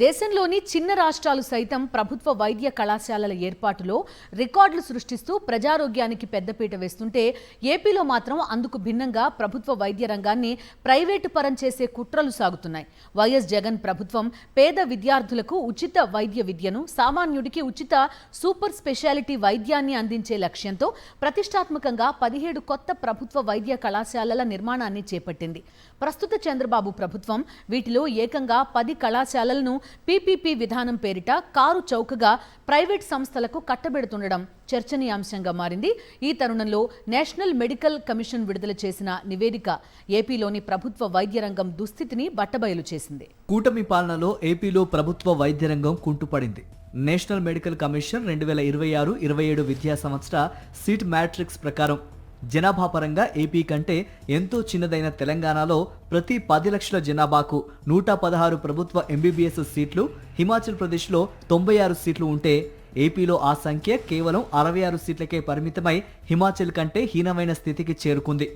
దేశంలోని చిన్న రాష్ట్రాలు సైతం ప్రభుత్వ వైద్య కళాశాలల ఏర్పాటులో రికార్డులు సృష్టిస్తూ ప్రజారోగ్యానికి పెద్దపీట వేస్తుంటే ఏపీలో మాత్రం అందుకు భిన్నంగా ప్రభుత్వ వైద్య రంగాన్ని ప్రైవేటు పరం చేసే కుట్రలు సాగుతున్నాయి. వైఎస్ జగన్ ప్రభుత్వం పేద విద్యార్థులకు ఉచిత వైద్య విద్యను, సామాన్యుడికి ఉచిత సూపర్ స్పెషాలిటీ వైద్యాన్ని అందించే లక్ష్యంతో ప్రతిష్టాత్మకంగా 17 కొత్త ప్రభుత్వ వైద్య కళాశాలల నిర్మాణాన్ని చేపట్టింది. ప్రస్తుత చంద్రబాబు ప్రభుత్వం వీటిలో ఏకంగా 10 కళాశాలలను పీపీపీ విధానం పేరిట కారు చౌకగా ప్రైవేట్ సంస్థలకు కట్టబెడుతుండడం చర్చనీయాంశంగా మారింది. ఈ తరుణంలో నేషనల్ మెడికల్ కమిషన్ విడుదల చేసిన నివేదిక ఏపీలోని ప్రభుత్వ వైద్య రంగం దుస్థితిని బట్టబయలు చేసింది. కూటమి పాలనలో ఏపీలో ప్రభుత్వ వైద్య రంగం కుంటుపడింది. నేషనల్ మెడికల్ కమిషన్ 2026-27 విద్యా సంవత్సర సీట్ మ్యాట్రిక్స్ ప్రకారం జనాభా పరంగా ఏపీ కంటే ఎంతో చిన్నదైన తెలంగాణలో ప్రతి 10 లక్షల జనాభాకు 116 ప్రభుత్వ ఎంబీబీఎస్ సీట్లు, హిమాచల్ ప్రదేశ్లో 96 సీట్లు ఉంటే ఏపీలో ఆ సంఖ్య కేవలం 66 సీట్లకే పరిమితమై హిమాచల్ కంటే హీనమైన స్థితికి చేరుకుంది.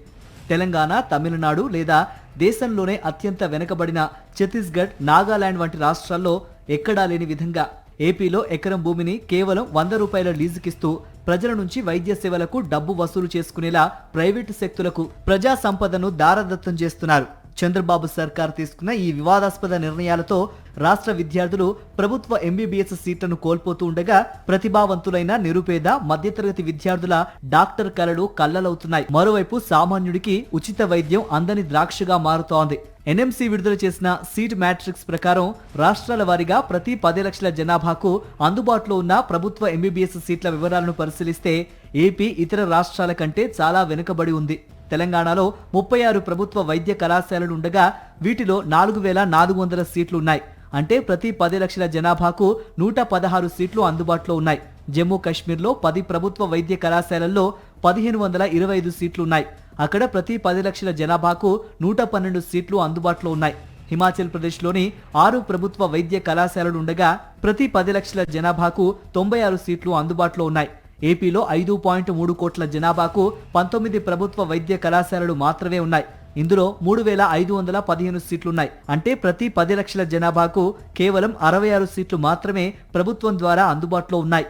తెలంగాణ, తమిళనాడు లేదా దేశంలోనే అత్యంత వెనుకబడిన ఛత్తీస్గఢ్, నాగాలాండ్ వంటి రాష్ట్రాల్లో ఎక్కడా లేని విధంగా ఏపీలో ఎకరం భూమిని కేవలం 100 రూపాయల లీజుకిస్తూ ప్రజల నుంచి వైద్య సేవలకు డబ్బు వసూలు చేసుకునేలా ప్రైవేటు శక్తులకు ప్రజా సంపదను దారదత్తం చేస్తున్నారు. చంద్రబాబు సర్కార్ తీసుకున్న ఈ వివాదాస్పద నిర్ణయాలతో రాష్ట్ర విద్యార్థులు ప్రభుత్వ ఎంబీబీఎస్ సీట్లను కోల్పోతూ ఉండగా ప్రతిభావంతులైన నిరుపేద మధ్యతరగతి విద్యార్థుల డాక్టర్ కలలు కళ్లలవుతున్నాయి. మరోవైపు సామాన్యుడికి ఉచిత వైద్యం అందని ద్రాక్షగా మారుతోంది. ఎన్ఎంసీ విడుదల చేసిన సీట్ మ్యాట్రిక్స్ ప్రకారం రాష్ట్రాల వారీగా ప్రతి 10 లక్షల జనాభాకు అందుబాటులో ఉన్న ప్రభుత్వ ఎంబీబీఎస్ సీట్ల వివరాలను పరిశీలిస్తే ఏపీ ఇతర రాష్ట్రాల కంటే చాలా వెనుకబడి ఉంది. తెలంగాణలో 36 ప్రభుత్వ వైద్య కళాశాలలు ఉండగా వీటిలో 4,400 సీట్లు ఉన్నాయి. అంటే ప్రతి 10 లక్షల జనాభాకు 116 సీట్లు అందుబాటులో ఉన్నాయి. జమ్మూ కాశ్మీర్లో 10 ప్రభుత్వ వైద్య కళాశాలల్లో 1525 సీట్లు ఉన్నాయి. అక్కడ ప్రతి 10 లక్షల జనాభాకు 112 సీట్లు అందుబాటులో ఉన్నాయి. హిమాచల్ ప్రదేశ్లోని 6 ప్రభుత్వ వైద్య కళాశాలలు ఉండగా ప్రతి 10 లక్షల జనాభాకు 96 సీట్లు అందుబాటులో ఉన్నాయి. ఏపీలో 5.3 కోట్ల జనాభాకు 19 ప్రభుత్వ వైద్య కళాశాలలు మాత్రమే ఉన్నాయి. ఇందులో 3,515 సీట్లున్నాయి. అంటే ప్రతి 10 లక్షల జనాభాకు కేవలం 66 సీట్లు మాత్రమే ప్రభుత్వం ద్వారా అందుబాటులో ఉన్నాయి.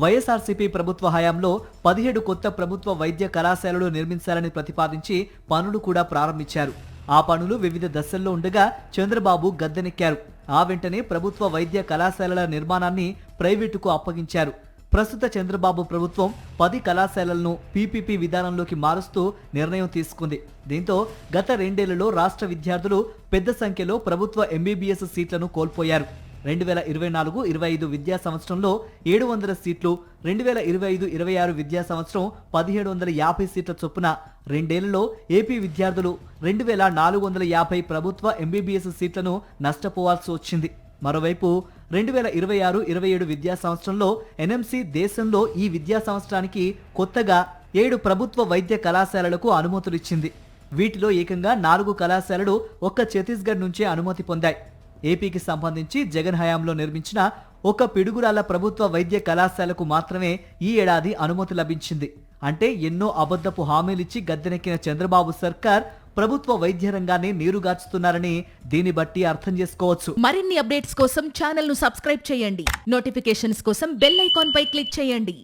వైఎస్ఆర్సీపీ ప్రభుత్వ హయాంలో 17 కొత్త ప్రభుత్వ వైద్య కళాశాలలు నిర్మించాలని ప్రతిపాదించి పనులు కూడా ప్రారంభించారు. ఆ పనులు వివిధ దశల్లో ఉండగా చంద్రబాబు గద్దెనెక్కారు. ఆ వెంటనే ప్రభుత్వ వైద్య కళాశాలల నిర్మాణాన్ని ప్రైవేటుకు అప్పగించారు. ప్రస్తుత చంద్రబాబు ప్రభుత్వం 10 కళాశాలలను పీపీపీ విధానంలోకి మారుస్తూ నిర్ణయం తీసుకుంది. దీంతో గత 2 ఏళ్లలో రాష్ట్ర విద్యార్థులు పెద్ద సంఖ్యలో ప్రభుత్వ ఎంబీబీఎస్ సీట్లను కోల్పోయారు. 2024-25 విద్యా సంవత్సరంలో 700 సీట్లు, 2025-26 విద్యా సంవత్సరం 1750 సీట్ల చొప్పున 2 ఏళ్లలో ఏపీ విద్యార్థులు 2,450 ప్రభుత్వ ఎంబీబీఎస్ సీట్లను నష్టపోవాల్సి వచ్చింది. మరోవైపు 2026-27 విద్యా సంవత్సరంలో ఎన్ఎంసీ దేశంలో ఈ విద్యా సంవత్సరానికి కొత్తగా 7 ప్రభుత్వ వైద్య కళాశాలలకు అనుమతులు ఇచ్చింది. వీటిలో ఏకంగా 4 కళాశాలలు ఒక్క ఛత్తీస్గఢ్ నుంచే అనుమతి పొందాయి. ఏపీకి సంబంధించి జగన్ హయాంలో నిర్మించిన ఒక పిడుగురాల ప్రభుత్వ వైద్య కళాశాలకు మాత్రమే ఈ ఏడాది అనుమతి లభించింది. అంటే ఎన్నో అబద్ధపు హామీలిచ్చి గద్దెనెక్కిన చంద్రబాబు సర్కార్ ప్రభుత్వ వైద్య రంగాన్ని నీరుగార్చుతున్నారని దీన్ని బట్టి అర్థం చేసుకోవచ్చు. మరిన్ని అప్డేట్స్ కోసం ఛానల్ ను సబ్స్క్రైబ్ చేయండి. నోటిఫికేషన్స్ కోసం బెల్ ఐకాన్ పై క్లిక్ చేయండి.